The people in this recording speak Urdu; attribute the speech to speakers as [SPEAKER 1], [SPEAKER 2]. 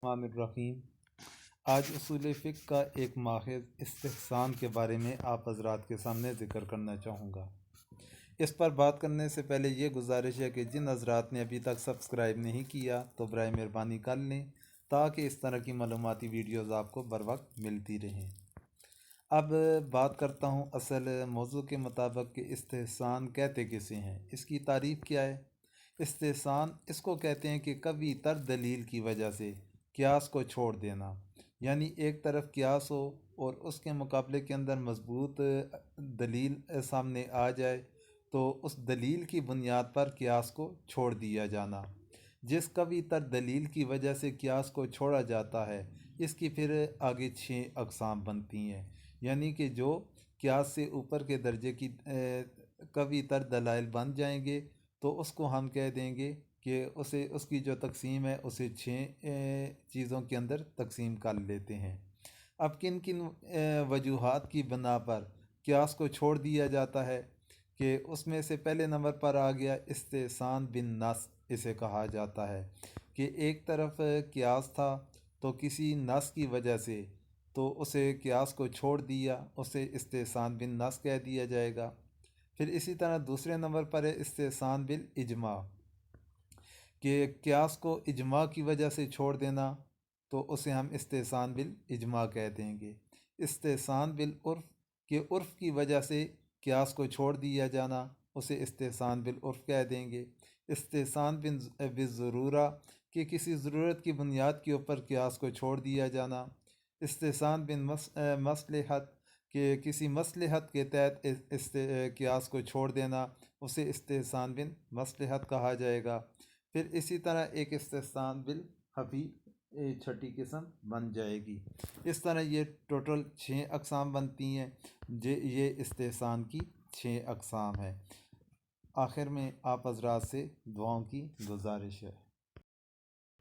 [SPEAKER 1] الرحمن الرحیم۔ آج اصول فقہ کا ایک ماخذ استحسان کے بارے میں آپ حضرات کے سامنے ذکر کرنا چاہوں گا۔ اس پر بات کرنے سے پہلے یہ گزارش ہے کہ جن حضرات نے ابھی تک سبسکرائب نہیں کیا تو برائے مہربانی کر لیں تاکہ اس طرح کی معلوماتی ویڈیوز آپ کو بر وقت ملتی رہیں۔ اب بات کرتا ہوں اصل موضوع کے مطابق کہ استحسان کہتے کسے ہیں، اس کی تعریف کیا ہے۔ استحسان اس کو کہتے ہیں کہ کبھی تر دلیل کی وجہ سے قیاس کو چھوڑ دینا، یعنی ایک طرف قیاس ہو اور اس کے مقابلے کے اندر مضبوط دلیل سامنے آ جائے تو اس دلیل کی بنیاد پر قیاس کو چھوڑ دیا جانا۔ جس کبھی تر دلیل کی وجہ سے قیاس کو چھوڑا جاتا ہے اس کی پھر آگے 6 اقسام بنتی ہیں، یعنی کہ جو قیاس سے اوپر کے درجے کی کبھی تر دلائل بن جائیں گے تو اس کو ہم کہہ دیں گے کہ اس کی جو تقسیم ہے اسے 6 چیزوں کے اندر تقسیم کر لیتے ہیں۔ اب کن کن وجوہات کی بنا پر قیاس کو چھوڑ دیا جاتا ہے کہ اس میں سے پہلے نمبر پر آ گیا استحسان بالنص، اسے کہا جاتا ہے کہ ایک طرف قیاس تھا تو کسی نص کی وجہ سے تو اسے قیاس کو چھوڑ دیا، اسے استحسان بالنص کہہ دیا جائے گا۔ پھر اسی طرح دوسرے نمبر پر ہے استحسان بالاجماع، کہ قیاس کو اجماع کی وجہ سے چھوڑ دینا تو اسے ہم استحسان بالاجماع کہہ دیں گے۔ استحسان بالعرف، کہ عرف کی وجہ سے قیاس کو چھوڑ دیا جانا، اسے استحسان بالعرف کہہ دیں گے۔ استحسان بالضرورہ، کہ کسی ضرورت کی بنیاد کے اوپر قیاس کو چھوڑ دیا جانا۔ استحسان بالمصلحت، کہ کسی مصلحت کے تحت قیاس کو چھوڑ دینا، اسے استحسان بالمصلحت کہا جائے گا۔ پھر اسی طرح ایک استحسان بالخفی چھٹی قسم بن جائے گی۔ اس طرح یہ ٹوٹل 6 اقسام بنتی ہیں، یہ استحسان کی 6 اقسام ہیں۔ آخر میں آپ حضرات سے دعاؤں کی گزارش ہے۔